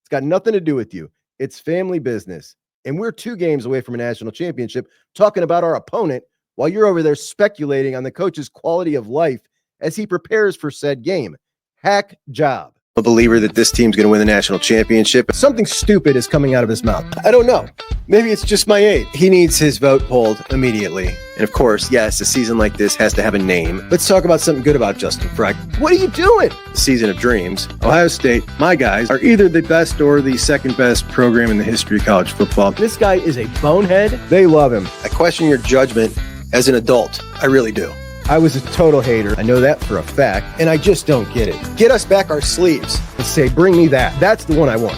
It's got nothing to do with you. It's family business. And we're 2 games away from a national championship talking about our opponent while you're over there speculating on the coach's quality of life as he prepares for said game. Hack job. A believer that this team's going to win the national championship. Something stupid is coming out of his mouth. I don't know. Maybe it's just my age. He needs his vote pulled immediately. And of course, yes, a season like this has to have a name. Let's talk about something good about Justin Freck. What are you doing? The season of dreams. Ohio State, my guys, are either the best or the second best program in the history of college football. This guy is a bonehead. They love him. I question your judgment as an adult. I really do. I was a total hater. I know that for a fact, and I just don't get it. Get us back our sleeves and say, bring me that. That's the one I want.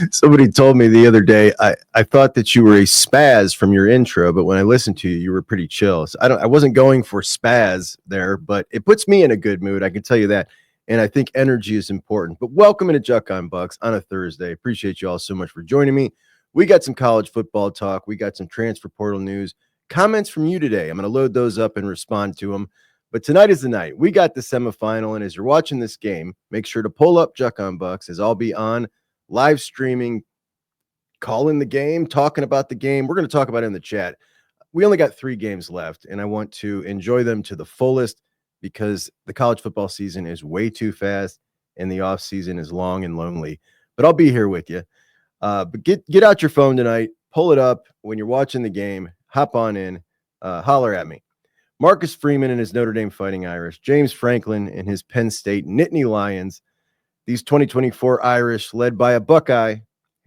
Somebody told me the other day, I thought that you were a spaz from your intro, but when I listened to you, you were pretty chill. So I wasn't going for spaz there, but it puts me in a good mood. I can tell you that. And I think energy is important. But welcome to Juckonbucks on a Thursday. Appreciate you all so much for joining me. We got some college football talk. We got some transfer portal news. Comments from you today. I'm going to load those up and respond to them. But tonight is the night. We got the semifinal, and as you're watching this game, make sure to pull up Juckonbucks, as I'll be on live streaming, calling the game, talking about the game. We're going to talk about it in the chat. We only got 3 games left, and I want to enjoy them to the fullest because the college football season is way too fast, and the off season is long and lonely. But I'll be here with you. But get out your phone tonight, pull it up when you're watching the game. Hop on in, holler at me. Marcus Freeman and his Notre Dame Fighting Irish, James Franklin and his Penn State Nittany Lions, these 2024 Irish led by a Buckeye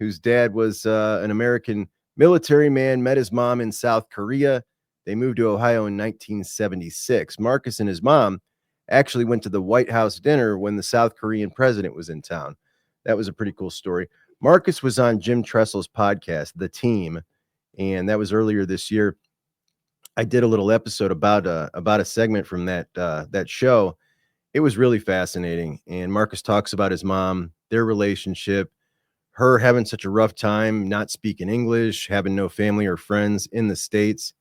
whose dad was an American military man, met his mom in South Korea. They moved to Ohio in 1976. Marcus and his mom actually went to the White House dinner when the South Korean president was in town. That was a pretty cool story. Marcus was on Jim Tressel's podcast, The Team, and that was earlier this year. I did a little episode about a segment from that show. It was really fascinating. And Marcus talks about his mom, their relationship, her having such a rough time, not speaking English, having no family or friends in the States.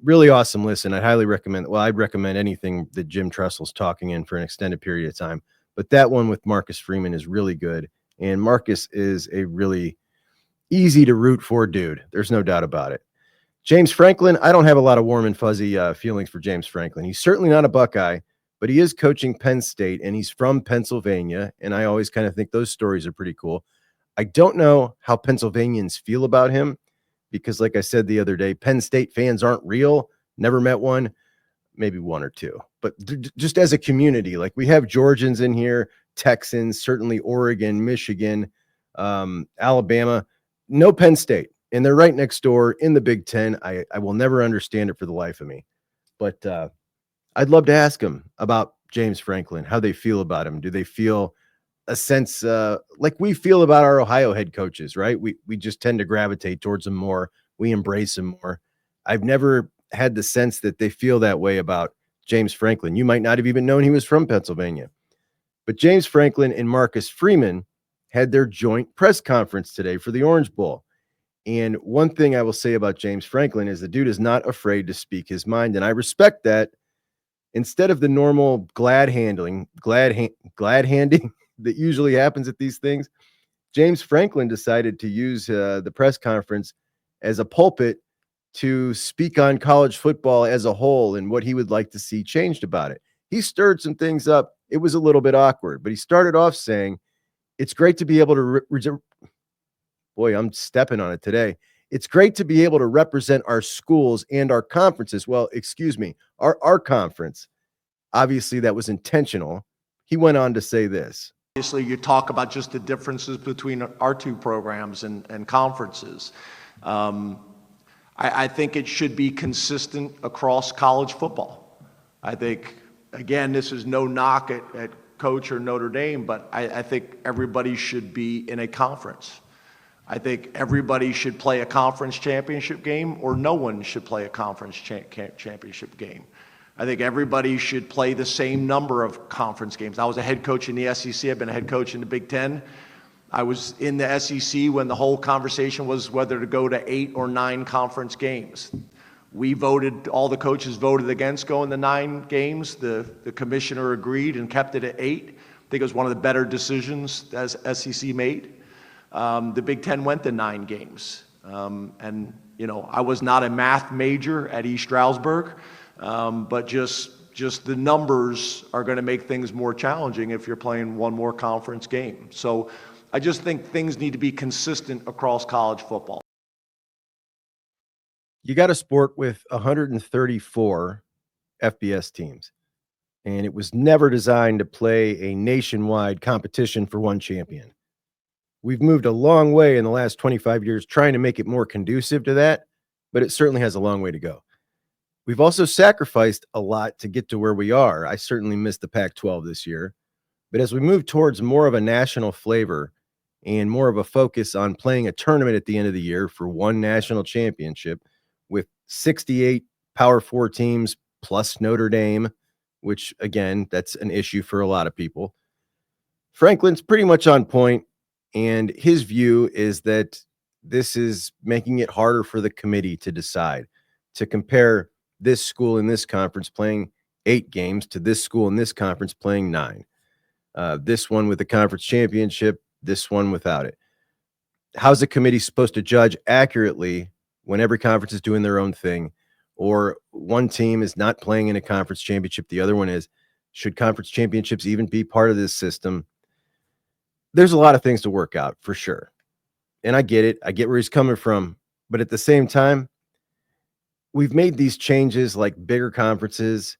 Really awesome listen. I'd highly recommend. Well, I'd recommend anything that Jim Tressel's talking in for an extended period of time. But that one with Marcus Freeman is really good. And Marcus is a really easy to root for dude. There's no doubt about it. James Franklin, I don't have a lot of warm and fuzzy feelings for James Franklin. He's certainly not a Buckeye, but he is coaching Penn State, and he's from Pennsylvania, and I always kind of think those stories are pretty cool. I don't know how Pennsylvanians feel about him because, like I said the other day, Penn State fans aren't real. Never met one, maybe 1 or 2. But just as a community, like we have Georgians in here, Texans, certainly Oregon, Michigan, Alabama. No Penn State, and they're right next door in the Big Ten. I will never understand it for the life of me, but I'd love to ask them about James Franklin, how they feel about him. Do they feel a sense like we feel about our Ohio head coaches, right? We just tend to gravitate towards them more. We embrace them more. I've never had the sense that they feel that way about James Franklin. You might not have even known he was from Pennsylvania, but James Franklin and Marcus Freeman had their joint press conference today for the Orange Bowl. And one thing I will say about James Franklin is the dude is not afraid to speak his mind. And I respect that. Instead of the normal glad handing that usually happens at these things, James Franklin decided to use the press conference as a pulpit to speak on college football as a whole and what he would like to see changed about it. He stirred some things up. It was a little bit awkward, but he started off saying, it's great to be able to boy, I'm stepping on it today. It's great to be able to represent our schools and our conferences. Well, excuse me, our conference. Obviously, that was intentional. He went on to say this. Obviously, you talk about just the differences between our 2 programs and conferences. I think it should be consistent across college football. I think, again, this is no knock at Coach or Notre Dame, but I think everybody should be in a conference. I think everybody should play a conference championship game, or no one should play a conference championship game. I think everybody should play the same number of conference games. I was a head coach in the SEC. I've been a head coach in the Big Ten. I was in the SEC when the whole conversation was whether to go to 8 or 9 conference games. We voted, all the coaches voted against going to 9 games. The commissioner agreed and kept it at 8. think it was one of the better decisions as SEC made. The Big Ten went to 9 games. And, I was not a math major at East Stroudsburg, but just the numbers are going to make things more challenging if you're playing one more conference game. So I just think things need to be consistent across college football. You got a sport with 134 FBS teams, and it was never designed to play a nationwide competition for one champion. We've moved a long way in the last 25 years trying to make it more conducive to that, but it certainly has a long way to go. We've also sacrificed a lot to get to where we are. I certainly missed the Pac-12 this year, but as we move towards more of a national flavor and more of a focus on playing a tournament at the end of the year for one national championship with 68 Power 4 teams plus Notre Dame, which again, that's an issue for a lot of people. Franklin's pretty much on point. And his view is that this is making it harder for the committee to decide, to compare this school in this conference playing 8 games to this school in this conference playing 9. This one with the conference championship, this one without it. How's the committee supposed to judge accurately when every conference is doing their own thing, or one team is not playing in a conference championship, the other one is? Should conference championships even be part of this system? There's a lot of things to work out for sure. And I get it. I get where he's coming from. But at the same time, we've made these changes like bigger conferences.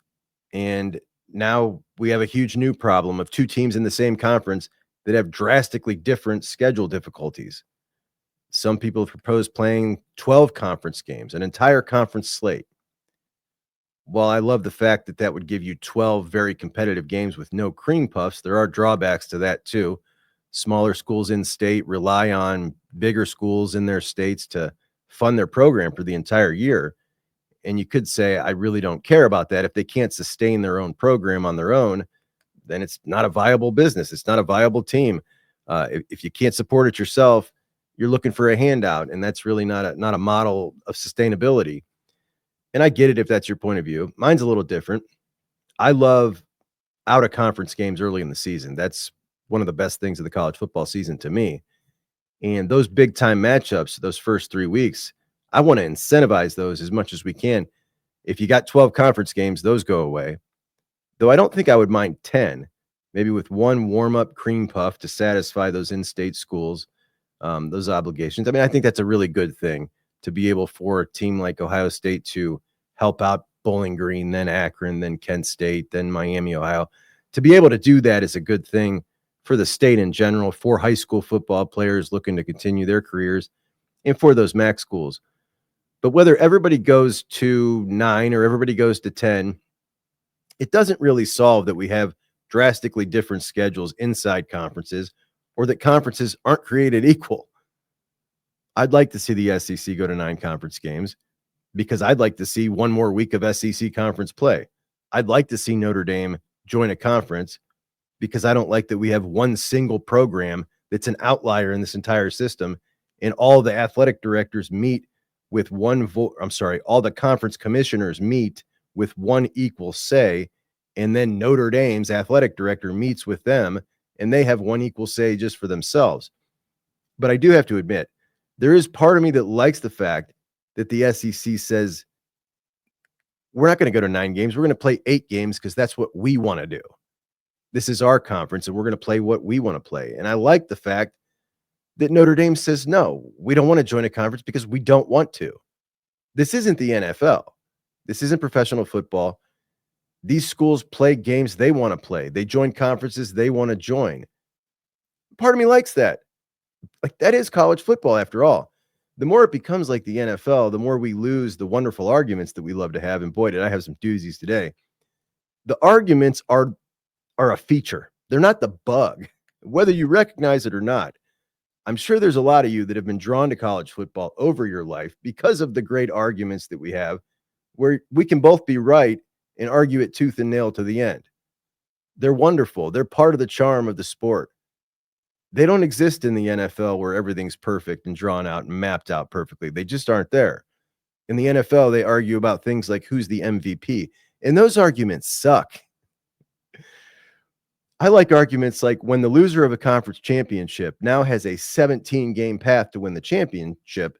And now we have a huge new problem of 2 teams in the same conference that have drastically different schedule difficulties. Some people have proposed playing 12 conference games, an entire conference slate. While I love the fact that that would give you 12 very competitive games with no cream puffs, there are drawbacks to that too. Smaller schools in state rely on bigger schools in their states to fund their program for the entire year. And you could say, I really don't care about that. If they can't sustain their own program on their own, then it's not a viable business. It's not a viable team. If you can't support it yourself, you're looking for a handout. And that's really not a model of sustainability. And I get it if that's your point of view. Mine's a little different. I love out of conference games early in the season. That's one of the best things of the college football season to me. And those big time matchups, those first 3 weeks, I want to incentivize those as much as we can. If you got 12 conference games, those go away. Though I don't think I would mind 10, maybe with one warm-up cream puff to satisfy those in-state schools, those obligations. I mean, I think that's a really good thing to be able for a team like Ohio State to help out Bowling Green, then Akron, then Kent State, then Miami, Ohio. To be able to do that is a good thing for the state in general, for high school football players looking to continue their careers, and for those MAC schools. But whether everybody goes to 9 or everybody goes to 10, it doesn't really solve that we have drastically different schedules inside conferences or that conferences aren't created equal. I'd like to see the SEC go to 9 conference games because I'd like to see one more week of SEC conference play. I'd like to see Notre Dame join a conference because I don't like that we have one single program that's an outlier in this entire system, and all the athletic directors meet with one vote. All the conference commissioners meet with one equal say, and then Notre Dame's athletic director meets with them, and they have one equal say just for themselves. But I do have to admit, there is part of me that likes the fact that the SEC says, we're not going to go to 9 games. We're going to play 8 games because that's what we want to do. This is our conference, and we're going to play what we want to play. And I like the fact that Notre Dame says, no, we don't want to join a conference because we don't want to. This isn't the NFL. This isn't professional football. These schools play games they want to play. They join conferences they want to join. Part of me likes that. Like, that is college football after all. The more it becomes like the NFL, the more we lose the wonderful arguments that we love to have. And boy, did I have some doozies today. The arguments are a feature. They're not the bug, whether you recognize it or not. I'm sure there's a lot of you that have been drawn to college football over your life because of the great arguments that we have, where we can both be right and argue it tooth and nail to the end. They're wonderful. They're part of the charm of the sport. They don't exist in the NFL where everything's perfect and drawn out and mapped out perfectly. They just aren't there. In the NFL, they argue about things like who's the MVP, and those arguments suck. I like arguments like when the loser of a conference championship now has a 17-game path to win the championship,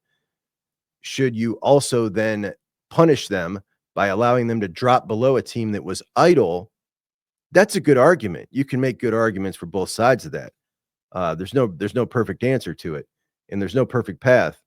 should you also then punish them by allowing them to drop below a team that was idle? That's a good argument. You can make good arguments for both sides of that. There's no perfect answer to it, and there's no perfect path.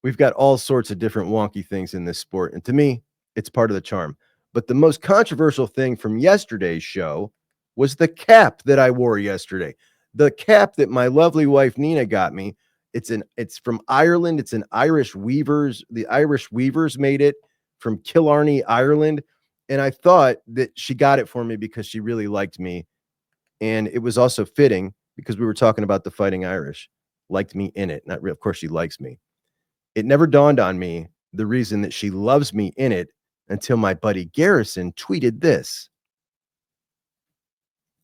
We've got all sorts of different wonky things in this sport, and to me, it's part of the charm. But the most controversial thing from yesterday's show was the cap that I wore yesterday. The cap that my lovely wife Nina got me. It's from Ireland. It's an Irish weavers. The Irish weavers made it from Killarney, Ireland. And I thought that she got it for me because she really liked me. And it was also fitting because we were talking about the Fighting Irish. Liked me in it. Not real, of course, she likes me. It never dawned on me the reason that she loves me in it until my buddy Garrison tweeted this.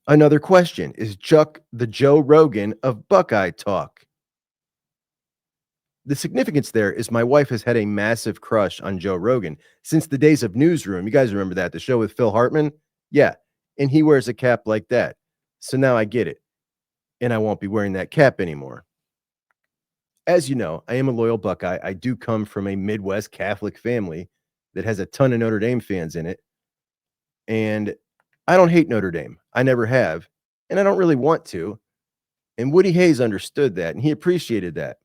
Another question. Is Chuck the Joe Rogan of Buckeye talk? The significance there is my wife has had a massive crush on Joe Rogan since the days of Newsroom. You guys remember that, the show with Phil Hartman? Yeah. And he wears a cap like that. So now I get it. And I won't be wearing that cap anymore. As you know, I am a loyal Buckeye. I do come from a Midwest Catholic family that has a ton of Notre Dame fans in it. And I don't hate Notre Dame. I never have. And I don't really want to. And Woody Hayes understood that, and he appreciated that.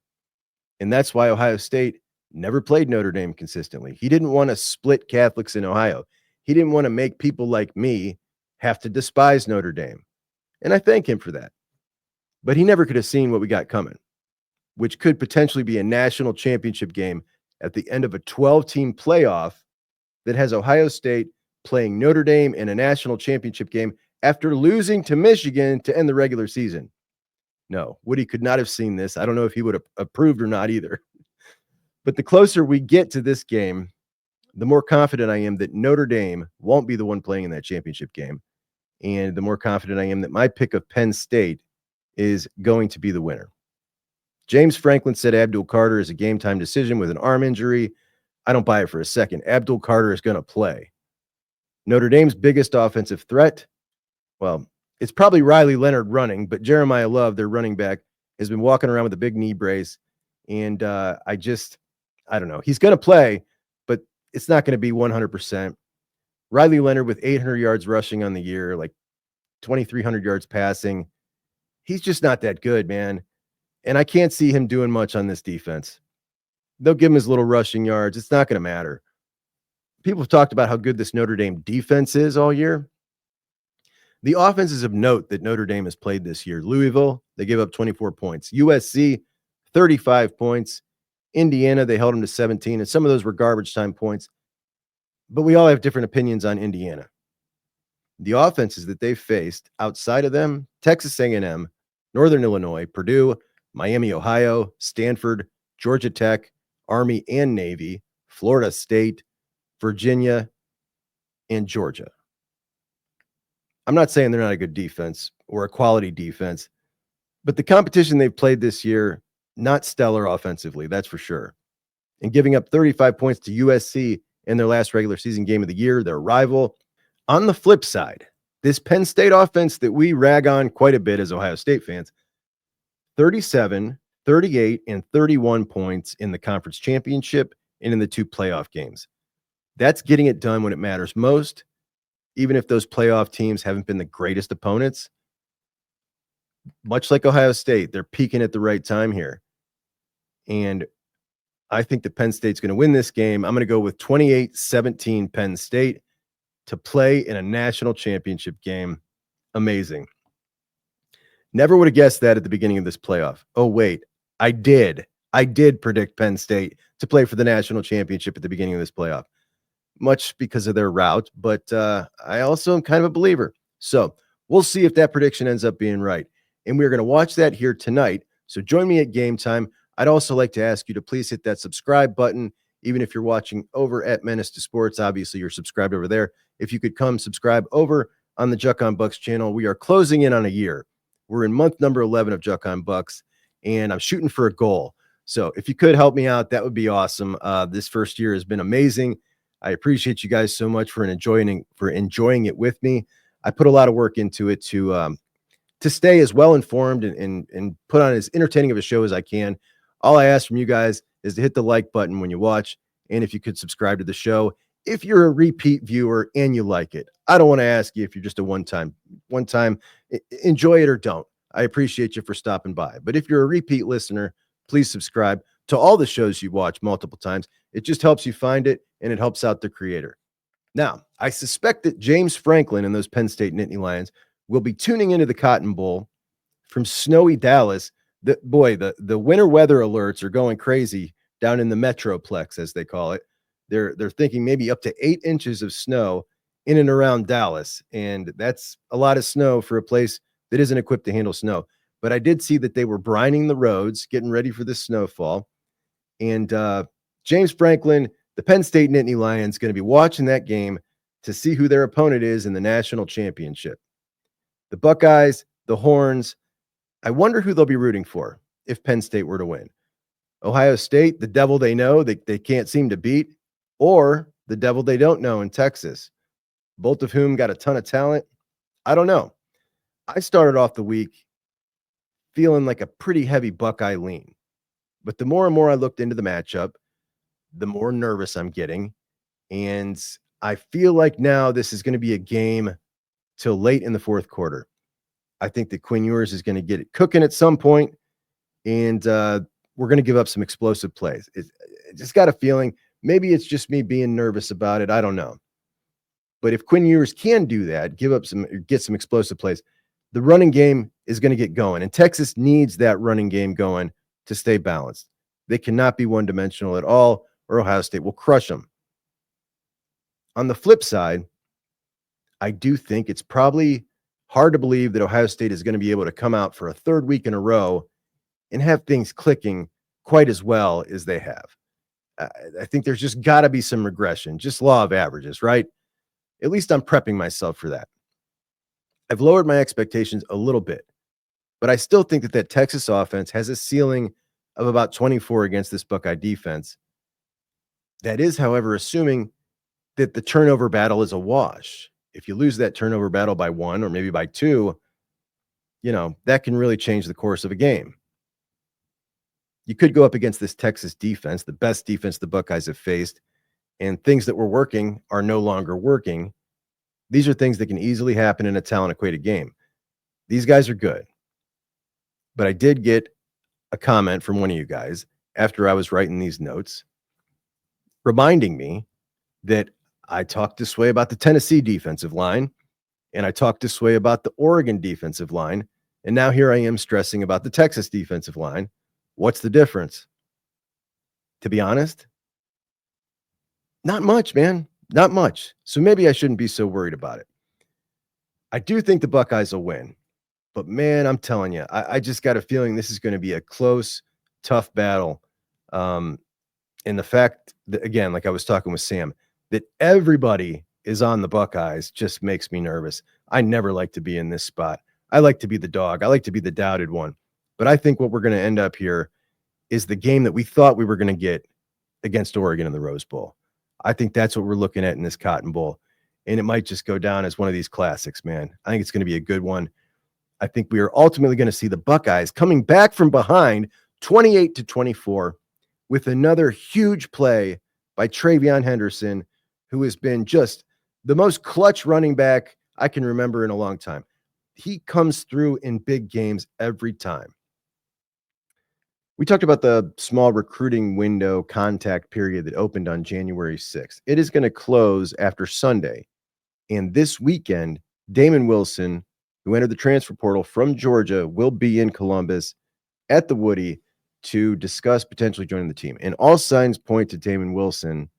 And that's why Ohio State never played Notre Dame consistently. He didn't want to split Catholics in Ohio. He didn't want to make people like me have to despise Notre Dame. And I thank him for that. But he never could have seen what we got coming, which could potentially be a national championship game at the end of a 12-team playoff that has Ohio State playing Notre Dame in a national championship game after losing to Michigan to end the regular season. No, Woody could not have seen this. I don't know if he would have approved or not either. But the closer we get to this game, the more confident I am that Notre Dame won't be the one playing in that championship game. And the more confident I am that my pick of Penn State is going to be the winner. James Franklin said Abdul Carter is a game-time decision with an arm injury. I don't buy it for a second. Abdul Carter is going to play. Notre Dame's biggest offensive threat, well, it's probably Riley Leonard running, but Jeremiah Love, their running back, has been walking around with a big knee brace. And I don't know. He's going to play, but it's not going to be 100%. Riley Leonard with 800 yards rushing on the year, like 2,300 yards passing. He's just not that good, man. And I can't see him doing much on this defense. They'll give him his little rushing yards. It's not going to matter. People have talked about how good this Notre Dame defense is all year. The offenses of note that Notre Dame has played this year: Louisville, they gave up 24 points. USC, 35 points. Indiana, they held them to 17, and some of those were garbage time points. But we all have different opinions on Indiana. The offenses that they've faced outside of them: Texas A&M, Northern Illinois, Purdue, Miami, Ohio, Stanford, Georgia Tech, Army and Navy, Florida State, Virginia, and Georgia. I'm not saying they're not a good defense or a quality defense, but the competition they've played this year, not stellar offensively, that's for sure. And giving up 35 points to USC in their last regular season game of the year, their rival. On the flip side, this Penn State offense that we rag on quite a bit as Ohio State fans, 37, 38, and 31 points in the conference championship and in the two playoff games. That's getting it done when it matters most, even if those playoff teams haven't been the greatest opponents. Much like Ohio State, they're peaking at the right time here. And I think that Penn State's going to win this game. I'm going to go with 28-17 Penn State to play in a national championship game. Amazing. Never would have guessed that at the beginning of this playoff. Oh, wait, I did. I did predict Penn State to play for the national championship at the beginning of this playoff, much because of their route, but I also am kind of a believer. So we'll see if that prediction ends up being right. And we're going to watch that here tonight. So join me at game time. I'd also like to ask you to please hit that subscribe button, even if you're watching over at Menace to Sports. Obviously, you're subscribed over there. If you could come subscribe over on the Juckonbucks channel. We are closing in on a year. We're in month number 11 of Juckonbucks, and I'm shooting for a goal. So if you could help me out, that would be awesome. This first year has been amazing. I appreciate you guys so much for enjoying it with me. I put a lot of work into it to stay as well informed and put on as entertaining of a show as I can. All I ask from you guys is to hit the like button when you watch, and if you could subscribe to the show if you're a repeat viewer and you like it. I don't want to ask you if you're just a one-time, enjoy it or don't. I appreciate you for stopping by. But if you're a repeat listener, please subscribe to all the shows you watch multiple times. It just helps you find it, and it helps out the creator. Now, I suspect that James Franklin and those Penn State Nittany Lions will be tuning into the Cotton Bowl from snowy Dallas. The winter weather alerts are going crazy down in the Metroplex, as they call it. They're thinking maybe up to 8 inches of snow in and around Dallas, and that's a lot of snow for a place that isn't equipped to handle snow. But I did see that they were brining the roads, getting ready for this snowfall. And James Franklin, the Penn State Nittany Lions, going to be watching that game to see who their opponent is in the national championship. The Buckeyes, the Horns, I wonder who they'll be rooting for if Penn State were to win. Ohio State, the devil they know they can't seem to beat, or the devil they don't know in Texas, both of whom got a ton of talent. I don't know. I started off the week feeling like a pretty heavy Buckeye lean, but the more and more I looked into the matchup, the more nervous I'm getting. And I feel like now this is going to be a game till late in the fourth quarter. I think that Quinn Ewers is going to get it cooking at some point, and we're going to give up some explosive plays. I just got a feeling. Maybe it's just me being nervous about it. I don't know. But if Quinn Ewers can do that, get some explosive plays, the running game is going to get going. And Texas needs that running game going to stay balanced. They cannot be one-dimensional at all, or Ohio State will crush them. On the flip side, I do think it's probably hard to believe that Ohio State is going to be able to come out for a third week in a row and have things clicking quite as well as they have. I think there's just got to be some regression, just law of averages, right? At least I'm prepping myself for that. I've lowered my expectations a little bit, but I still think that Texas offense has a ceiling of about 24 against this Buckeye defense. That is, however, assuming that the turnover battle is a wash. If you lose that turnover battle by 1 or maybe by 2, that can really change the course of a game. You could go up against this Texas defense, the best defense the Buckeyes have faced, and things that were working are no longer working. These are things that can easily happen in a talent-equated game. These guys are good. But I did get a comment from one of you guys after I was writing these notes, reminding me that I talked this way about the Tennessee defensive line, and I talked this way about the Oregon defensive line, and now here I am stressing about the Texas defensive line. What's the difference? To be honest, not much, man. Not much. So maybe I shouldn't be so worried about it. I do think the Buckeyes will win, but man, I'm telling you, I just got a feeling this is going to be a close, tough battle. And the fact that, again, like I was talking with Sam, that everybody is on the Buckeyes just makes me nervous. I never like to be in this spot. I like to be the dog. I like to be the doubted one. But I think what we're going to end up here is the game that we thought we were going to get against Oregon in the Rose Bowl. I think that's what we're looking at in this Cotton Bowl. And it might just go down as one of these classics, man. I think it's going to be a good one. I think we are ultimately going to see the Buckeyes coming back from behind 28-24 with another huge play by Travion Henderson, who has been just the most clutch running back I can remember in a long time. He comes through in big games every time. We talked about the small recruiting window contact period that opened on January 6th. It is going to close after Sunday. And this weekend, Damon Wilson, who entered the transfer portal from Georgia, will be in Columbus at the Woody to discuss potentially joining the team. And all signs point to Damon Wilson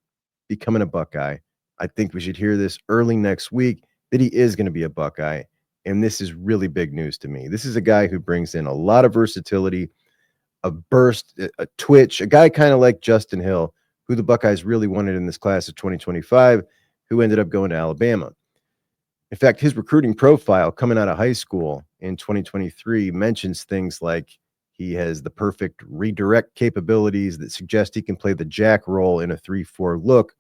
becoming a Buckeye. I think we should hear this early next week that he is going to be a Buckeye. And this is really big news to me. This is a guy who brings in a lot of versatility, a burst, a twitch, a guy kind of like Justin Hill, who the Buckeyes really wanted in this class of 2025, who ended up going to Alabama. In fact, his recruiting profile coming out of high school in 2023 mentions things like he has the perfect redirect capabilities that suggest he can play the jack role in a 3-4 look,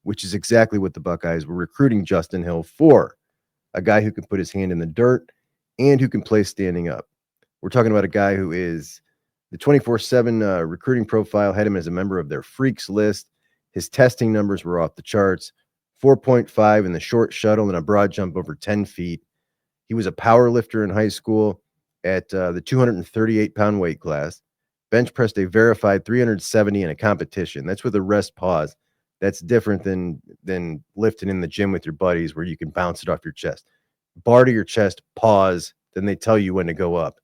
which is exactly what the Buckeyes were recruiting Justin Hill for. a guy who can put his hand in the dirt and who can play standing up. We're talking about a guy who is the 24/7 recruiting profile had him as a member of their freaks list. His testing numbers were off the charts. 4.5 in the short shuttle and a broad jump over 10 feet. He was a power lifter in high school at the 238-pound weight class. Bench pressed a verified 370 in a competition. That's with a rest pause. That's different than lifting in the gym with your buddies where you can bounce it off your chest. Bar to your chest, pause, then they tell you when to go up.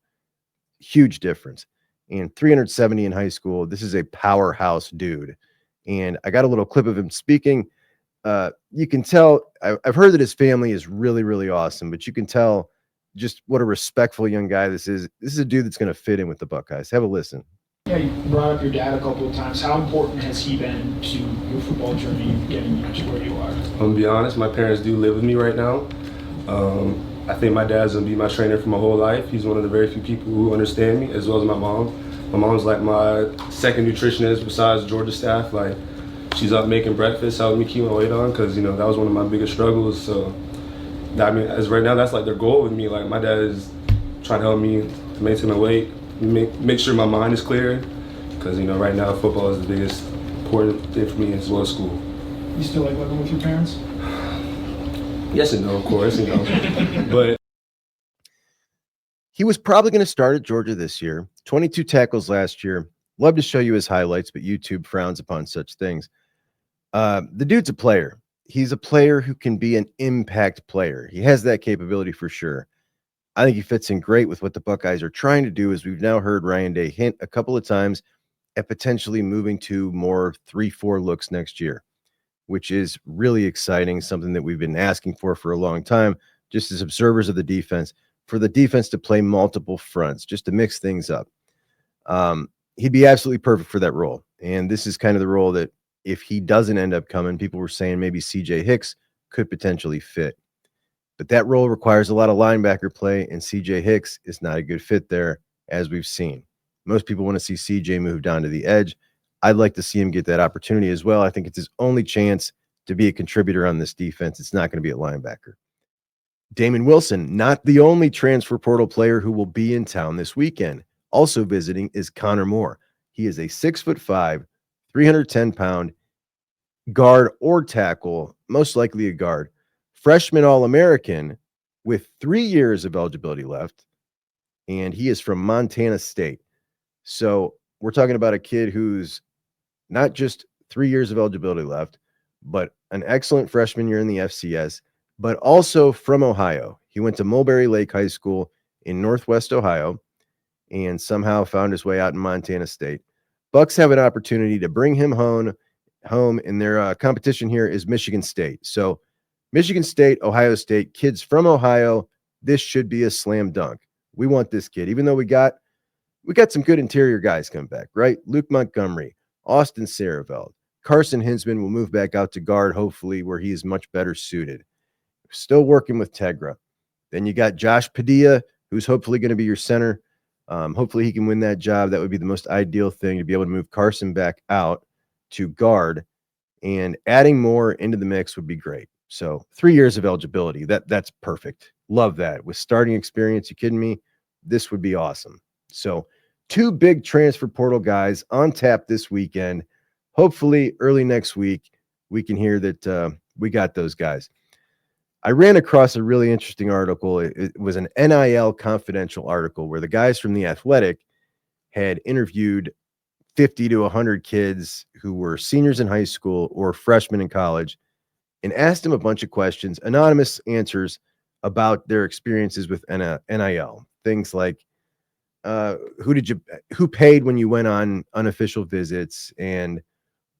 Huge difference. And 370 in high school, this is a powerhouse dude. And I got a little clip of him speaking. You can tell, I've heard that his family is really, really awesome, but you can tell just what a respectful young guy this is. This is a dude that's going to fit in with the Buckeyes. Have a listen. Yeah, you brought up your dad a couple of times. How important has he been to your football journey, getting you to where you are? I'm gonna be honest, my parents do live with me right now. I think my dad's gonna be my trainer for my whole life. He's one of the very few people who understand me, as well as my mom. My mom's like my second nutritionist besides Georgia staff. Like, she's up making breakfast, helping me keep my weight on, because that was one of my biggest struggles. So, as right now, that's like their goal with me. Like, my dad is trying to help me to maintain my weight, make sure my mind is clear, because right now football is the biggest important thing for me, as well as school. You still like living with your parents? Yes and no, of course, but he was probably going to start at Georgia this year. 22 tackles last year. Love to show you his highlights, but YouTube frowns upon such things. The dude's a player. He's a player who can be an impact player. He has that capability for sure. I think he fits in great with what the Buckeyes are trying to do, as we've now heard Ryan Day hint a couple of times at potentially moving to more 3-4 looks next year, which is really exciting, something that we've been asking for a long time, just as observers of the defense, for the defense to play multiple fronts, just to mix things up. He'd be absolutely perfect for that role. And this is kind of the role that if he doesn't end up coming, people were saying maybe CJ Hicks could potentially fit. But that role requires a lot of linebacker play, and CJ Hicks is not a good fit there, as we've seen. Most people want to see CJ move down to the edge. I'd like to see him get that opportunity as well. I think it's his only chance to be a contributor on this defense. It's not going to be at linebacker. Damon Wilson, not the only transfer portal player who will be in town this weekend. Also visiting is Connor Moore. He is a 6'5", 310-pound guard or tackle, most likely a guard, freshman All-American with 3 years of eligibility left, and he is from Montana State. So we're talking about a kid who's not just 3 years of eligibility left, but an excellent freshman year in the FCS, but also from Ohio. He went to Mulberry Lake High School in Northwest Ohio and somehow found his way out in Montana State. Bucks have an opportunity to bring him home, and their competition here is Michigan State. So Michigan State, Ohio State, kids from Ohio, this should be a slam dunk. We want this kid, even though we got some good interior guys coming back, right? Luke Montgomery, Austin Sareveld, Carson Hinsman will move back out to guard, hopefully, where he is much better suited. Still working with Tegra. Then you got Josh Padilla, who's hopefully going to be your center. Hopefully he can win that job. That would be the most ideal thing, to be able to move Carson back out to guard, and adding more into the mix would be great. So 3 years of eligibility, that's perfect. Love that. With starting experience, you kidding me? This would be awesome. So 2 big transfer portal guys on tap this weekend. Hopefully early next week, we can hear that we got those guys. I ran across a really interesting article. It was an NIL confidential article where the guys from The Athletic had interviewed 50 to 100 kids who were seniors in high school or freshmen in college and asked them a bunch of questions, anonymous answers about their experiences with NIL. Things like, who paid when you went on unofficial visits, and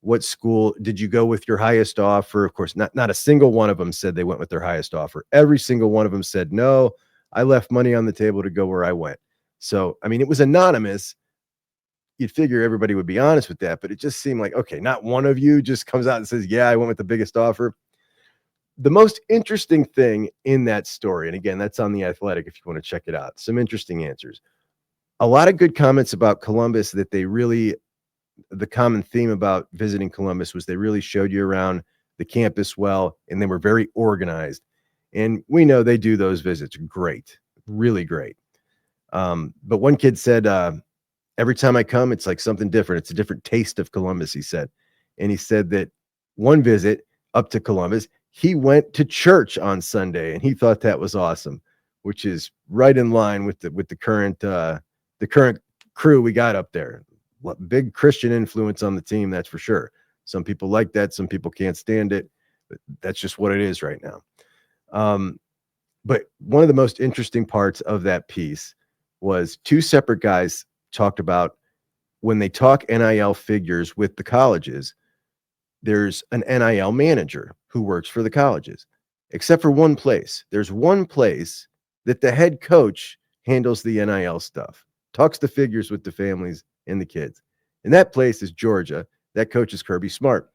what school did you go with your highest offer? Of course, not a single one of them said they went with their highest offer. Every single one of them said, no, I left money on the table to go where I went. So, I mean, it was anonymous. You'd figure everybody would be honest with that, but it just seemed like, okay, not one of you just comes out and says, yeah, I went with the biggest offer. The most interesting thing in that story, and again, that's on The Athletic if you want to check it out, some interesting answers. A lot of good comments about Columbus, that the common theme about visiting Columbus was they really showed you around the campus well, and they were very organized. And we know they do those visits great, really great. But one kid said, every time I come, it's like something different. It's a different taste of Columbus, he said. And he said that one visit up to Columbus, he went to church on Sunday and he thought that was awesome, which is right in line with the current crew we got up there. Big Christian influence on the team, that's for sure. Some people like that, some people can't stand it, but that's just what it is right now. But one of the most interesting parts of that piece was two separate guys talked about when they talk NIL figures with the colleges, there's an NIL manager who works for the colleges, except for one place. There's one place that the head coach handles the NIL stuff, talks the figures with the families and the kids. And that place is Georgia. That coach is Kirby Smart.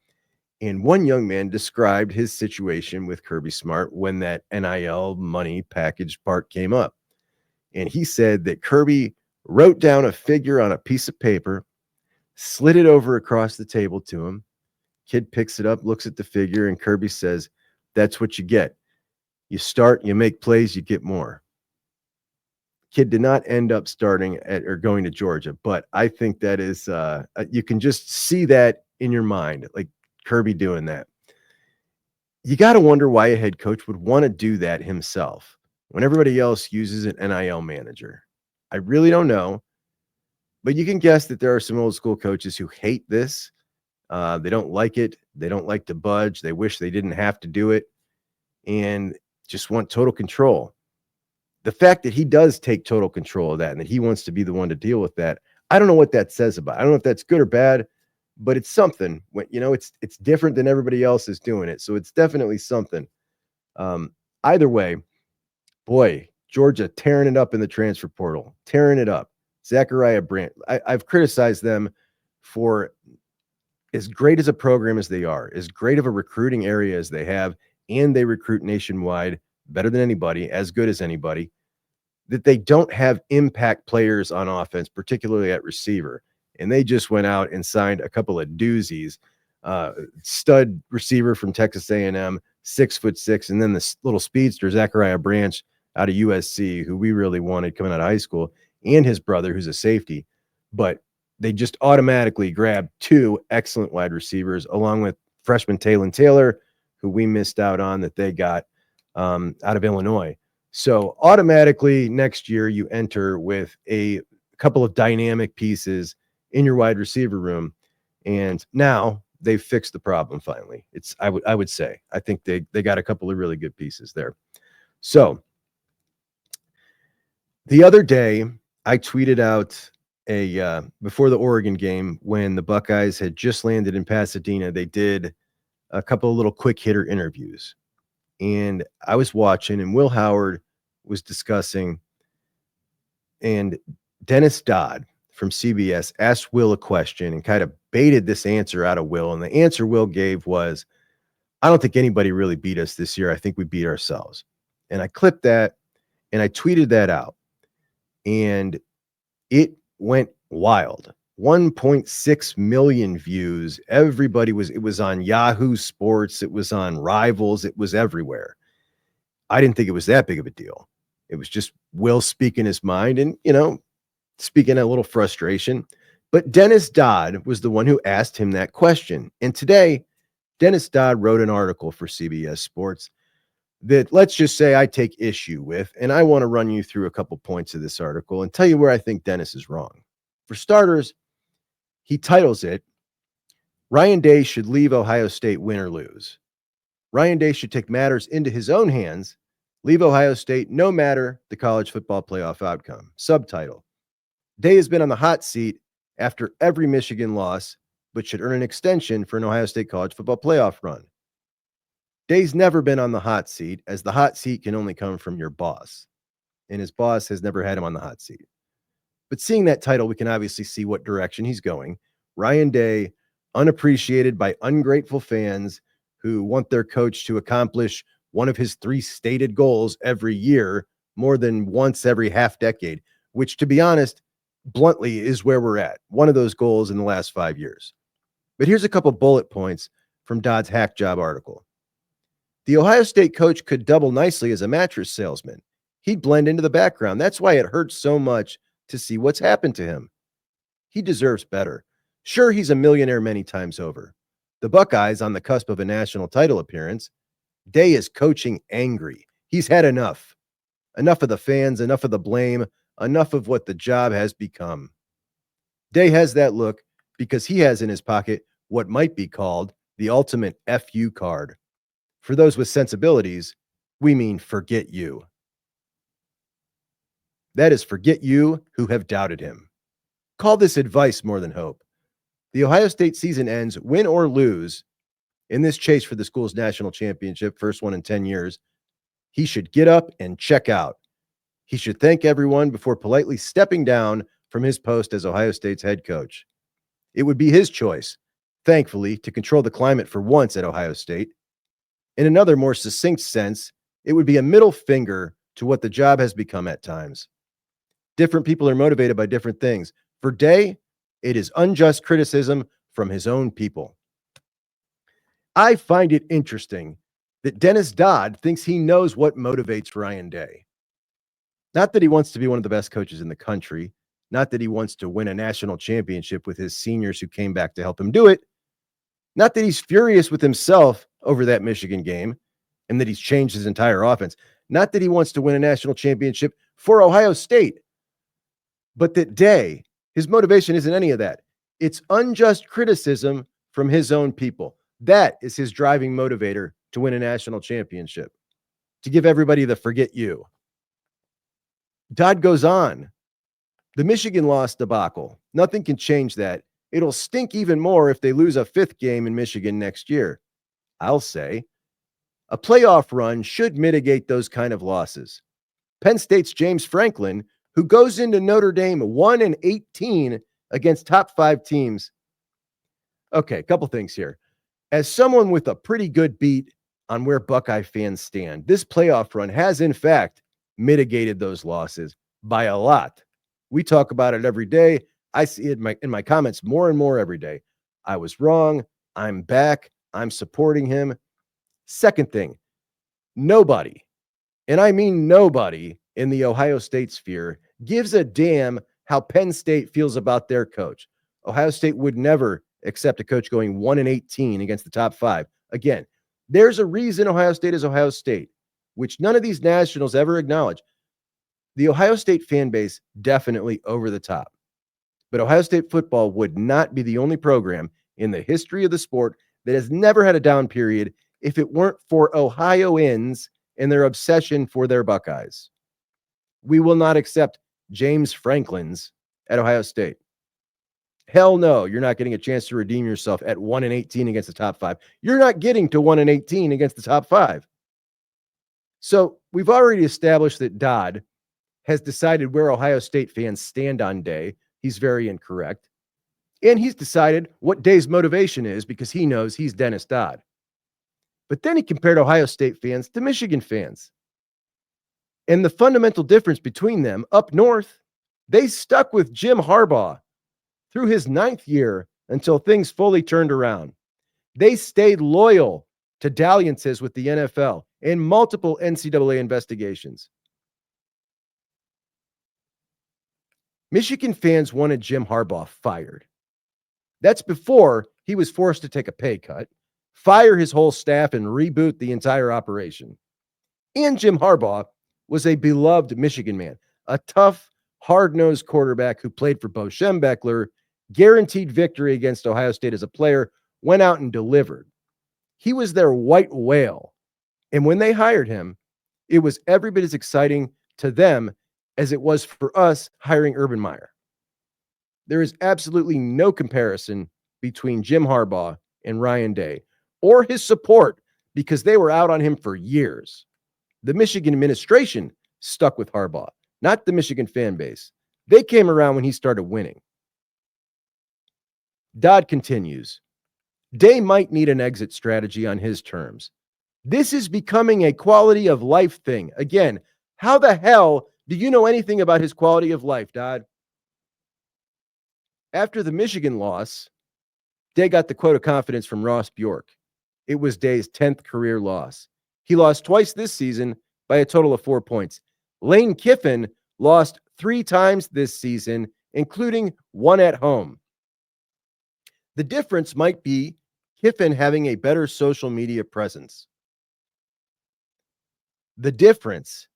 And one young man described his situation with Kirby Smart when that NIL money package part came up. And he said that Kirby wrote down a figure on a piece of paper, slid it over across the table to him. Kid picks it up, looks at the figure, and Kirby says, that's what you get. You start, you make plays, you get more. Kid did not end up starting at or going to Georgia, but I think that is, you can just see that in your mind, like Kirby doing that. You got to wonder why a head coach would want to do that himself when everybody else uses an NIL manager. I really don't know, but you can guess that there are some old school coaches who hate this. They don't like it. They don't like to budge. They wish they didn't have to do it and just want total control. The fact that he does take total control of that and that he wants to be the one to deal with that, I don't know what that says about it. I don't know if that's good or bad, but it's something. When it's different than everybody else is doing it. So it's definitely something. Either way, boy, Georgia tearing it up in the transfer portal, tearing it up. Zachariah Brandt, I've criticized them for as great as a program as they are, as great of a recruiting area as they have, and they recruit nationwide better than anybody, as good as anybody, that they don't have impact players on offense, particularly at receiver. And they just went out and signed a couple of doozies, stud receiver from Texas A&M, 6'6", and then this little speedster, Zachariah Branch, out of USC, who we really wanted coming out of high school, and his brother, who's a safety. But they just automatically grabbed two excellent wide receivers, along with freshman Taylor, who we missed out on that they got out of Illinois. So automatically next year you enter with a couple of dynamic pieces in your wide receiver room. And now they've fixed the problem finally. I would say, I think they got a couple of really good pieces there. So the other day I tweeted out before the Oregon game, when the Buckeyes had just landed in Pasadena, they did a couple of little quick hitter interviews. And I was watching, and Will Howard was discussing, and Dennis Dodd from CBS asked Will a question and kind of baited this answer out of Will. And the answer Will gave was, I don't think anybody really beat us this year. I think we beat ourselves. And I clipped that and I tweeted that out. And it went wild. 1.6 million views. It was on Yahoo Sports. It was on Rivals. It was everywhere. I didn't think it was that big of a deal. It was just Will speaking his mind and, speaking a little frustration. But Dennis Dodd was the one who asked him that question. And today, Dennis Dodd wrote an article for CBS Sports that, let's just say, I take issue with, and I want to run you through a couple points of this article and tell you where I think Dennis is wrong. For starters, he titles it, Ryan Day should leave Ohio State win or lose. Ryan Day should take matters into his own hands, leave Ohio State no matter the college football playoff outcome. Subtitle, Day has been on the hot seat after every Michigan loss, but should earn an extension for an Ohio State college football playoff run. Day's never been on the hot seat, as the hot seat can only come from your boss, and his boss has never had him on the hot seat. But seeing that title, we can obviously see what direction he's going. Ryan Day, unappreciated by ungrateful fans who want their coach to accomplish one of his 3 stated goals every year, more than once every half decade, which, to be honest, bluntly, is where we're at. One of those goals in the last 5 years. But here's a couple bullet points from Dodd's Hack Job article. The Ohio State coach could double nicely as a mattress salesman. He'd blend into the background. That's why it hurts so much to see what's happened to him. He deserves better. Sure, he's a millionaire many times over. The Buckeyes on the cusp of a national title appearance. Day is coaching angry. He's had enough. Enough of the fans, enough of the blame, enough of what the job has become. Day has that look because he has in his pocket what might be called the ultimate FU card. For those with sensibilities, we mean forget you. That is forget you who have doubted him. Call this advice more than hope. The Ohio State season ends, win or lose, in this chase for the school's national championship, first one in 10 years. He should get up and check out. He should thank everyone before politely stepping down from his post as Ohio State's head coach. It would be his choice, thankfully, to control the climate for once at Ohio State. In another more succinct sense, it would be a middle finger to what the job has become at times. Different people are motivated by different things. For Day, it is unjust criticism from his own people. I find it interesting that Dennis Dodd thinks he knows what motivates Ryan Day. Not that he wants to be one of the best coaches in the country, not that he wants to win a national championship with his seniors who came back to help him do it, not that he's furious with himself over that Michigan game and that he's changed his entire offense, not that he wants to win a national championship for Ohio State, but that Day, his motivation isn't any of that. It's unjust criticism from his own people. That is his driving motivator to win a national championship, to give everybody the forget you. Dodd goes on. The Michigan loss debacle, nothing can change that. It'll stink even more if they lose a fifth game in Michigan next year. I'll say a playoff run should mitigate those kind of losses. Penn State's James Franklin, who goes into Notre Dame 1-18 against top 5 teams. Okay, a couple things here. As someone with a pretty good beat on where Buckeye fans stand, this playoff run has, in fact, mitigated those losses by a lot. We talk about it every day. I see it in my comments more and more every day. I was wrong. I'm back. I'm supporting him. Second thing, nobody, and I mean nobody in the Ohio State sphere, gives a damn how Penn State feels about their coach. Ohio State would never accept a coach going 1-18 against the top 5. Again, there's a reason Ohio State is Ohio State, which none of these nationals ever acknowledge. The Ohio State fan base, definitely over the top. But Ohio State football would not be the only program in the history of the sport that has never had a down period if it weren't for Ohioans and their obsession for their Buckeyes. We will not accept James Franklin's at Ohio State. Hell no, you're not getting a chance to redeem yourself at 1-18 against the top 5. You're not getting to 1-18 against the top 5. So we've already established that Dodd has decided where Ohio State fans stand on Day. He's very incorrect. And he's decided what Day's motivation is because he knows he's Dennis Dodd. But then he compared Ohio State fans to Michigan fans. And the fundamental difference between them, up north, they stuck with Jim Harbaugh through his 9th year until things fully turned around. They stayed loyal to dalliances with the NFL and multiple NCAA investigations. Michigan fans wanted Jim Harbaugh fired. That's before he was forced to take a pay cut, fire his whole staff, and reboot the entire operation. And Jim Harbaugh was a beloved Michigan man, a tough, hard-nosed quarterback who played for Bo Schembechler, guaranteed victory against Ohio State as a player, went out and delivered. He was their white whale. And when they hired him, it was every bit as exciting to them as it was for us hiring Urban Meyer. There is absolutely no comparison between Jim Harbaugh and Ryan Day or his support because they were out on him for years. The Michigan administration stuck with Harbaugh, not the Michigan fan base. They came around when he started winning. Dodd continues. Day might need an exit strategy on his terms. This is becoming a quality of life thing. Again, how the hell do you know anything about his quality of life, Dodd? After the Michigan loss, Day got the quote of confidence from Ross Bjork. It was Day's 10th career loss. He lost twice this season by a total of 4 points. Lane Kiffin lost 3 times this season, including one at home. The difference might be Kiffin having a better social media presence. The difference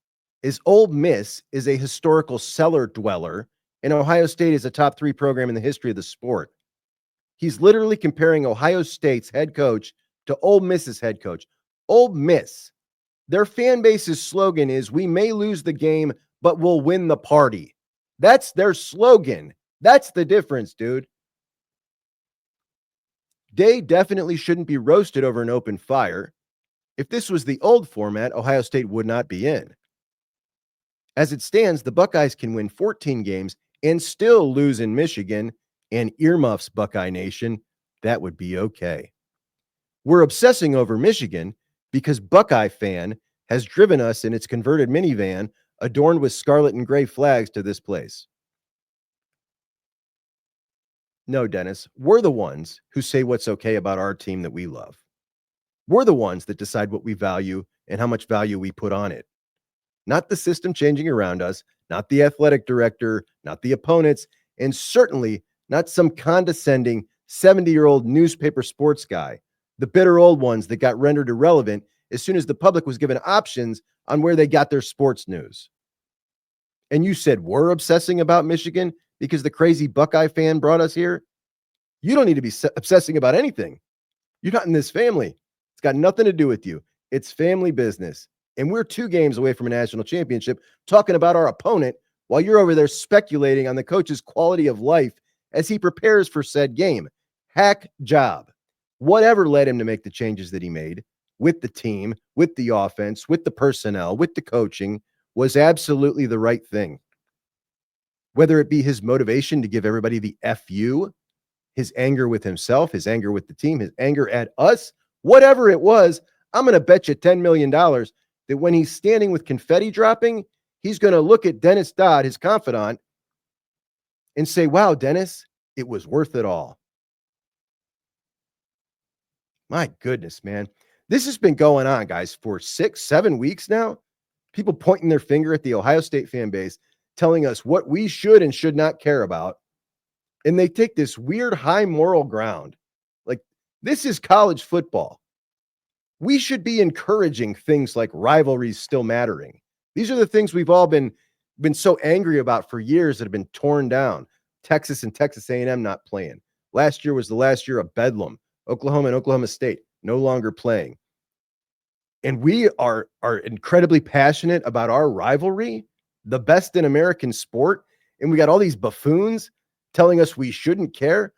is Ole Miss is a historical cellar dweller, and Ohio State is a top 3 program in the history of the sport. He's literally comparing Ohio State's head coach to Ole Miss's head coach. Ole Miss, their fan base's slogan is, "We may lose the game, but we'll win the party." That's their slogan. That's the difference, dude. Day definitely shouldn't be roasted over an open fire. If this was the old format, Ohio State would not be in. As it stands, the Buckeyes can win 14 games and still lose in Michigan, and earmuffs, Buckeye Nation. That would be okay. We're obsessing over Michigan because Buckeye Fan has driven us in its converted minivan adorned with scarlet and gray flags to this place. No, Dennis, we're the ones who say what's okay about our team that we love. We're the ones that decide what we value and how much value we put on it. Not the system changing around us, not the athletic director, not the opponents, and certainly not some condescending 70-year-old newspaper sports guy, the bitter old ones that got rendered irrelevant as soon as the public was given options on where they got their sports news. And you said we're obsessing about Michigan because the crazy Buckeye fan brought us here? You don't need to be obsessing about anything. You're not in this family. It's got nothing to do with you. It's family business. And we're 2 games away from a national championship talking about our opponent while you're over there speculating on the coach's quality of life as he prepares for said game. Hack job. Whatever led him to make the changes that he made with the team, with the offense, with the personnel, with the coaching was absolutely the right thing. Whether it be his motivation to give everybody the FU, his anger with himself, his anger with the team, his anger at us, whatever it was, I'm going to bet you $10 million that when he's standing with confetti dropping, he's going to look at Dennis Dodd, his confidant, and say, "Wow, Dennis, it was worth it all." My goodness, man. This has been going on, guys, for 6-7 weeks now. People pointing their finger at the Ohio State fan base, telling us what we should and should not care about. And they take this weird high moral ground. Like, this is college football. We should be encouraging things like rivalries still mattering. These are the things we've all been so angry about for years that have been torn down. Texas and Texas A&M not playing. Last year was the last year of Bedlam. Oklahoma and Oklahoma State no longer playing. And we are incredibly passionate about our rivalry, the best in American sport. And we got all these buffoons telling us we shouldn't care.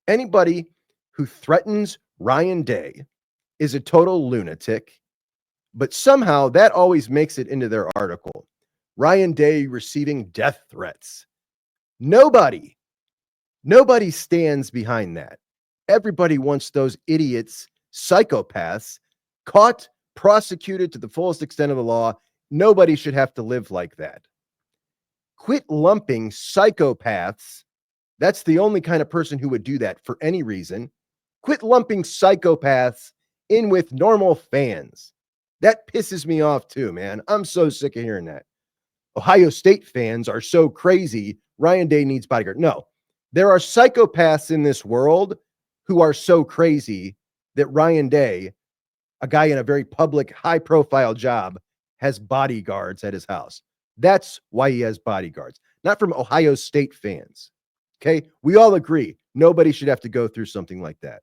Anybody who threatens Ryan Day is a total lunatic, but somehow that always makes it into their article. Ryan Day receiving death threats. Nobody stands behind that. Everybody wants those idiots, psychopaths, caught, prosecuted to the fullest extent of the law. Nobody should have to live like that. Quit lumping psychopaths. That's the only kind of person who would do that for any reason. Quit lumping psychopaths in with normal fans. That pisses me off too, man. I'm so sick of hearing that. Ohio State fans are so crazy. Ryan Day needs bodyguard. No, there are psychopaths in this world who are so crazy that Ryan Day, a guy in a very public, high-profile job, has bodyguards at his house. That's why he has bodyguards, not from Ohio State fans. Okay? We all agree nobody should have to go through something like that.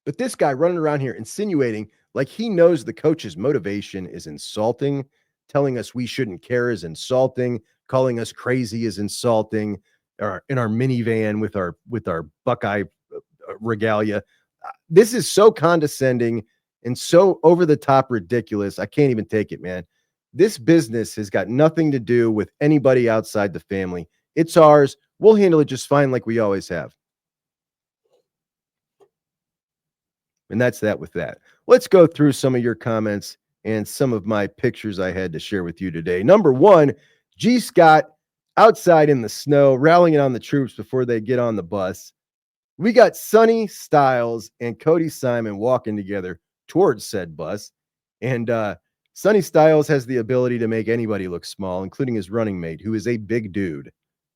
But this guy running around here insinuating like he knows the coach's motivation is insulting, telling us we shouldn't care is insulting, calling us crazy is insulting, or in our minivan with our Buckeye regalia. This is so condescending and so over the top ridiculous. I can't even take it, man. This business has got nothing to do with anybody outside the family. It's ours. We'll handle it just fine like we always have. And that's that with that. Let's go through some of your comments and some of my pictures I had to share with you today. Number one, G. Scott outside in the snow, rallying on the troops before they get on the bus. We got Sonny Styles and Cody Simon walking together towards said bus. And Sonny Styles has the ability to make anybody look small, including his running mate, who is a big dude.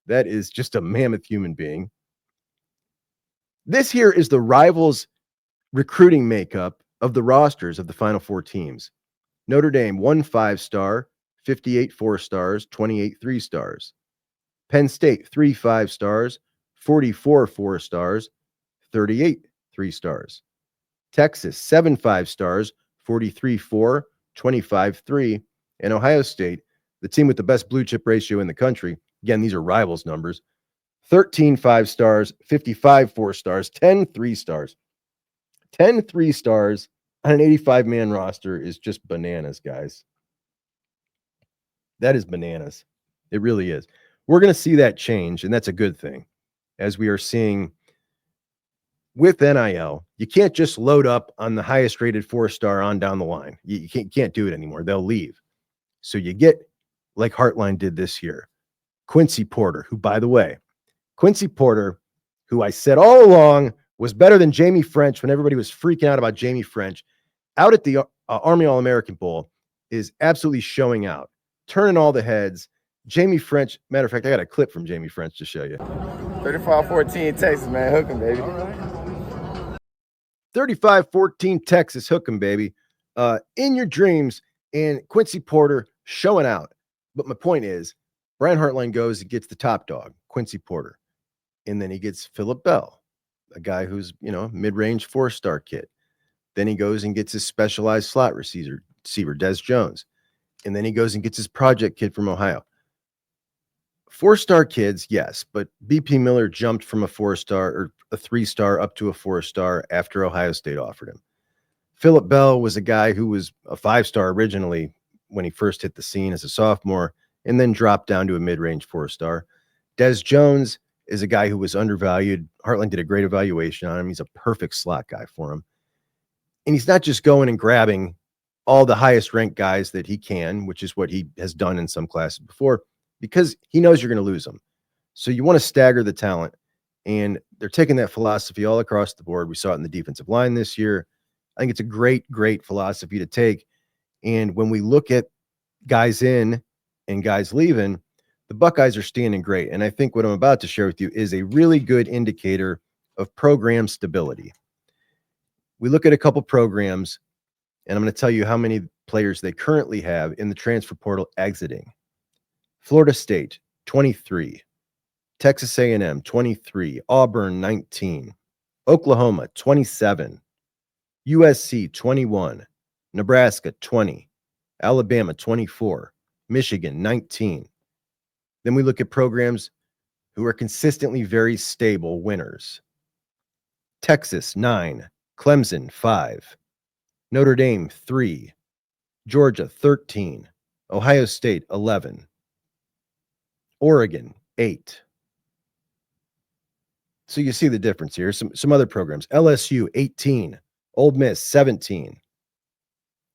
That is just a mammoth human being. This here is the Rivals recruiting makeup of the rosters of the Final Four teams. Notre Dame, 1 5-star, 58 4-stars, 28 3-stars. Penn State, 3 5-stars, 44 4-stars, 38 3-stars. Texas, 7 5-stars, 43 4, 25 3. And Ohio State, the team with the best blue chip ratio in the country. Again, these are Rivals numbers. 13 5-stars, 55 4-stars, 10 3-stars. 10 3-stars on an 85-man roster is just bananas, guys. That is bananas. It really is. We're going to see that change, and that's a good thing, as we are seeing with NIL. You can't just load up on the highest rated 4-star on down the line. You can't do it anymore. They'll leave. So you get, like Heartline did this year, Quincy Porter, who, by the way, Quincy Porter, who I said all along was better than Jamie French when everybody was freaking out about Jamie French, out at the Army All-American Bowl, is absolutely showing out, turning all the heads. Jamie French, matter of fact, I got a clip from Jamie French to show you. 35-14 Texas, man. Hook 'em, baby. 35-14 Texas, hook 'em, baby. In your dreams, and Quincy Porter showing out. But my point is, Brian Hartline goes and gets the top dog, Quincy Porter. And then he gets Phillip Bell, a guy who's, mid-range 4-star kid. Then he goes and gets his specialized slot receiver, Des Jones. And then he goes and gets his project kid from Ohio. 4-star kids, yes, but BP Miller jumped from a 4-star or a 3-star up to a 4-star after Ohio State offered him. Phillip Bell was a guy who was a 5-star originally when he first hit the scene as a sophomore, and then dropped down to a mid-range 4-star. Des Jones is a guy who was undervalued. Heartland did a great evaluation on him. He's a perfect slot guy for him. And he's not just going and grabbing all the highest ranked guys that he can, which is what he has done in some classes before, because he knows you're going to lose them. So you want to stagger the talent. And they're taking that philosophy all across the board. We saw it in the defensive line this year. I think it's a great, great philosophy to take. And when we look at guys in and guys leaving, the Buckeyes are standing great. And I think what I'm about to share with you is a really good indicator of program stability. We look at a couple programs, and I'm going to tell you how many players they currently have in the transfer portal exiting. Florida State, 23. Texas A&M, 23. Auburn, 19. Oklahoma, 27. USC, 21. Nebraska, 20. Alabama, 24. Michigan, 19. Then we look at programs who are consistently very stable winners. Texas, 9. Clemson, 5. Notre Dame, 3. Georgia, 13. Ohio State, 11. Oregon, 8. So you see the difference here. Some other programs. LSU, 18. Ole Miss, 17.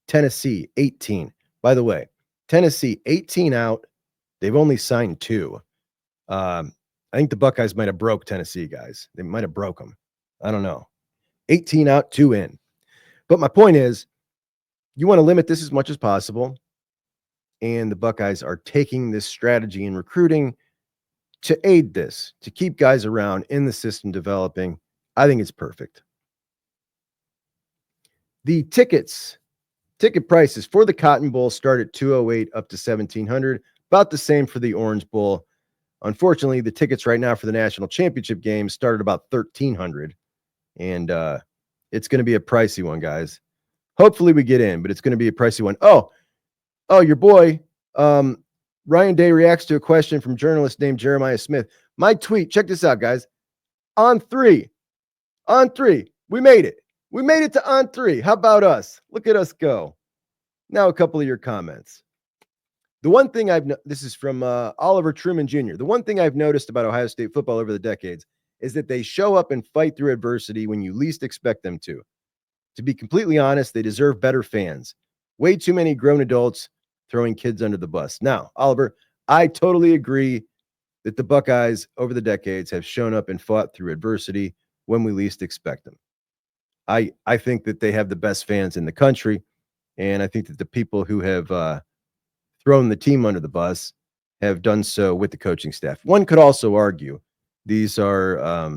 Tennessee, 18. By the way, Tennessee, 18 out. They've only signed 2. I think the Buckeyes might have broke Tennessee, guys. They might have broke them. I don't know. 18 out, 2 in. But my point is, you want to limit this as much as possible. And the Buckeyes are taking this strategy in recruiting to aid this, to keep guys around in the system developing. I think it's perfect. The ticket prices for the Cotton Bowl start at $208 up to $1,700, about the same for the Orange Bowl. Unfortunately, the tickets right now for the national championship game start at about $1,300, and it's going to be a pricey one, guys. Hopefully we get in, but it's going to be a pricey one. Oh, your boy, Ryan Day reacts to a question from journalist named Jeremiah Smith. My tweet, check this out, guys. On three, we made it. We made it to on 3. How about us? Look at us go. Now a couple of your comments. The one thing this is from Oliver Truman Jr. The one thing I've noticed about Ohio State football over the decades is that they show up and fight through adversity when you least expect them to. To be completely honest, they deserve better fans. Way too many grown adults throwing kids under the bus. Now, Oliver, I totally agree that the Buckeyes over the decades have shown up and fought through adversity. when we least expect them. I think that they have the best fans in the country, and I think that the people who have thrown the team under the bus have done so with the coaching staff. One could also argue these are,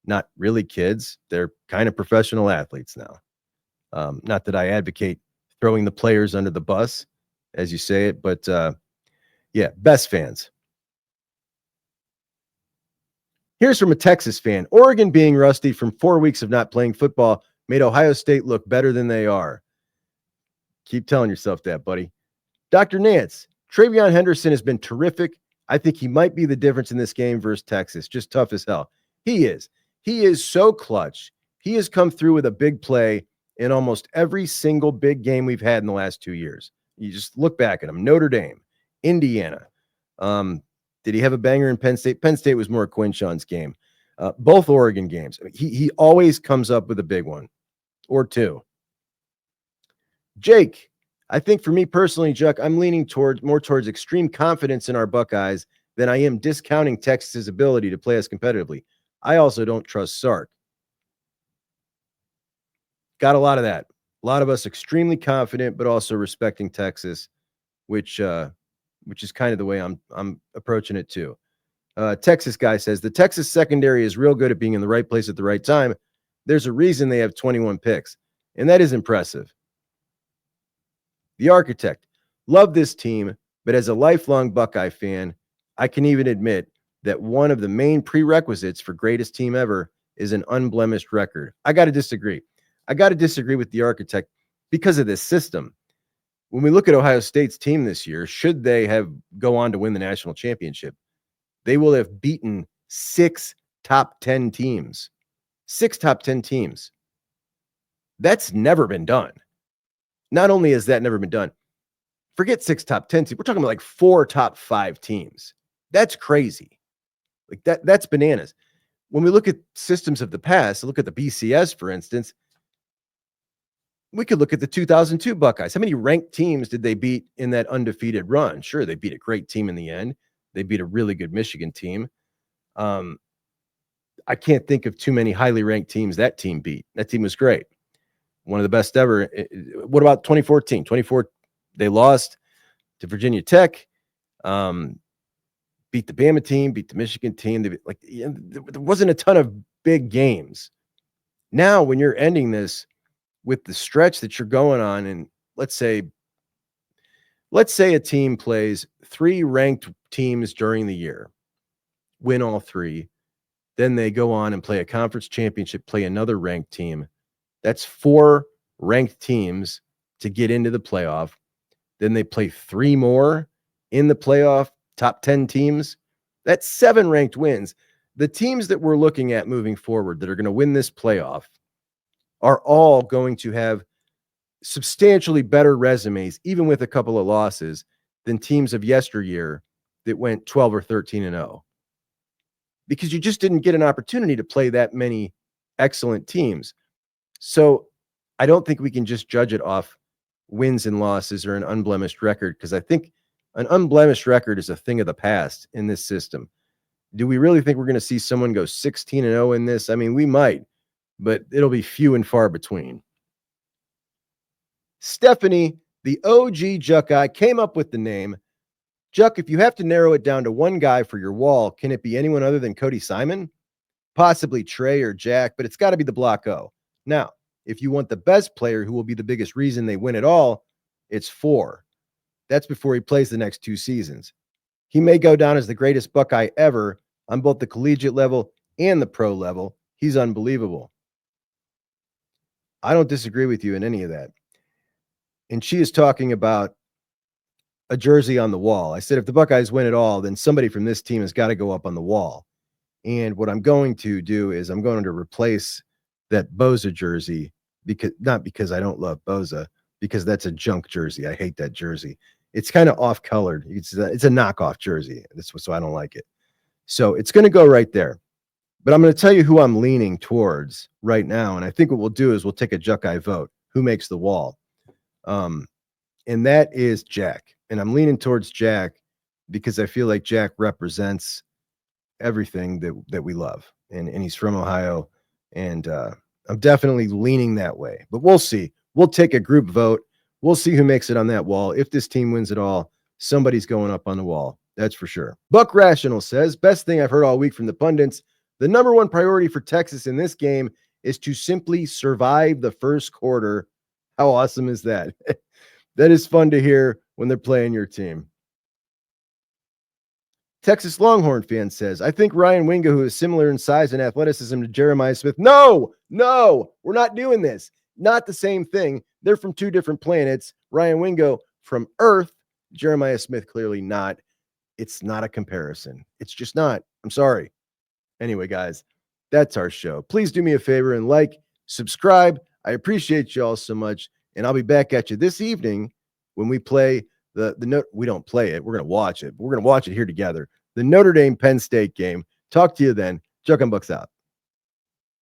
not really kids. They're kind of professional athletes now. Not that I advocate throwing the players under the bus, as you say it, but best fans. Here's from a Texas fan. Oregon being rusty from 4 weeks of not playing football made Ohio State look better than they are. Keep telling yourself that, buddy. Dr. Nance, Travion Henderson has been terrific. I think he might be the difference in this game versus Texas. Just tough as hell. He is. He is so clutch. He has come through with a big play in almost every single big game we've had in the last 2 years. You just look back at him. Notre Dame, Indiana. Did he have a banger in Penn State? Penn State was more Quinshawn's game. Both Oregon games. He always comes up with a big one or two. Jake, I think for me personally, Juck, I'm leaning more towards extreme confidence in our Buckeyes than I am discounting Texas's ability to play us competitively. I also don't trust Sark. Got a lot of that. A lot of us extremely confident, but also respecting Texas, which is kind of the way I'm approaching it too. Texas guy says the Texas secondary is real good at being in the right place at the right time. There's a reason they have 21 picks, and that is impressive. The Architect, love this team, but as a lifelong Buckeye fan, I can even admit that one of the main prerequisites for greatest team ever is an unblemished record. I got to disagree. I got to disagree with the Architect because of this system. When we look at Ohio State's team this year, should they go on to win the national championship, they will have beaten 6 top 10 teams. 6 top 10 teams. That's never been done. Not only has that never been done, forget 6 top 10 teams. We're talking about like 4 top 5 teams. That's crazy. Like that's bananas. When we look at systems of the past, look at the BCS, for instance, we could look at the 2002 Buckeyes. How many ranked teams did they beat in that undefeated run? Sure, they beat a great team in the end. They beat a really good Michigan team. I can't think of too many highly ranked teams that team beat. That team was great. One of the best ever. What about 2014? 2014, they lost to Virginia Tech, beat the Bama team, beat the Michigan team. There wasn't a ton of big games. Now, when you're ending this with the stretch that you're going on, and let's say a team plays 3 ranked teams during the year, win all 3, then they go on and play a conference championship, play another ranked team. That's 4 ranked teams to get into the playoff. Then they play 3 more in the playoff, top 10 teams. That's 7 ranked wins. The teams that we're looking at moving forward that are going to win this playoff are all going to have substantially better resumes, even with a couple of losses, than teams of yesteryear that went 12 or 13-0. Because you just didn't get an opportunity to play that many excellent teams. So I don't think we can just judge it off wins and losses or an unblemished record, because I think an unblemished record is a thing of the past in this system. Do we really think we're going to see someone go 16-0 in this? I mean, we might, but it'll be few and far between. Stephanie, the OG Juckeye, came up with the name. Juck, if you have to narrow it down to one guy for your wall, can it be anyone other than Cody Simon? Possibly Trey or Jack, but it's got to be the Block O. Now, if you want the best player who will be the biggest reason they win it all, it's 4. That's before he plays the next 2 seasons. He may go down as the greatest Buckeye ever on both the collegiate level and the pro level. He's unbelievable. I don't disagree with you in any of that. And she is talking about a jersey on the wall. I said, if the Buckeyes win it all, then somebody from this team has got to go up on the wall. And what I'm going to do is I'm going to replace that Boza jersey, not because I don't love Boza, because that's a junk jersey. I hate that jersey. It's kind of off-colored. It's a knockoff jersey. So I don't like it. So it's going to go right there. But I'm going to tell you who I'm leaning towards right now. And I think what we'll do is we'll take a Juckeye vote. Who makes the wall? And that is Jack. And I'm leaning towards Jack because I feel like Jack represents everything that we love. and he's from Ohio. And I'm definitely leaning that way. But we'll see. We'll take a group vote. We'll see who makes it on that wall. If this team wins it all, somebody's going up on the wall. That's for sure. Buck Rational says, best thing I've heard all week from the pundits, the number one priority for Texas in this game is to simply survive the first quarter. How awesome is that? That is fun to hear when they're playing your team. Texas Longhorn fan says, I think Ryan Wingo, who is similar in size and athleticism to Jeremiah Smith. No, we're not doing this. Not the same thing. They're from two different planets. Ryan Wingo from Earth, Jeremiah Smith clearly not. It's not a comparison. It's just not. I'm sorry. Anyway, guys, that's our show. Please do me a favor and like, subscribe. I appreciate you all so much. And I'll be back at you this evening when we play we don't play it. We're going to watch it. But we're going to watch it here together. The Notre Dame Penn State game. Talk to you then. Juckonbucks out.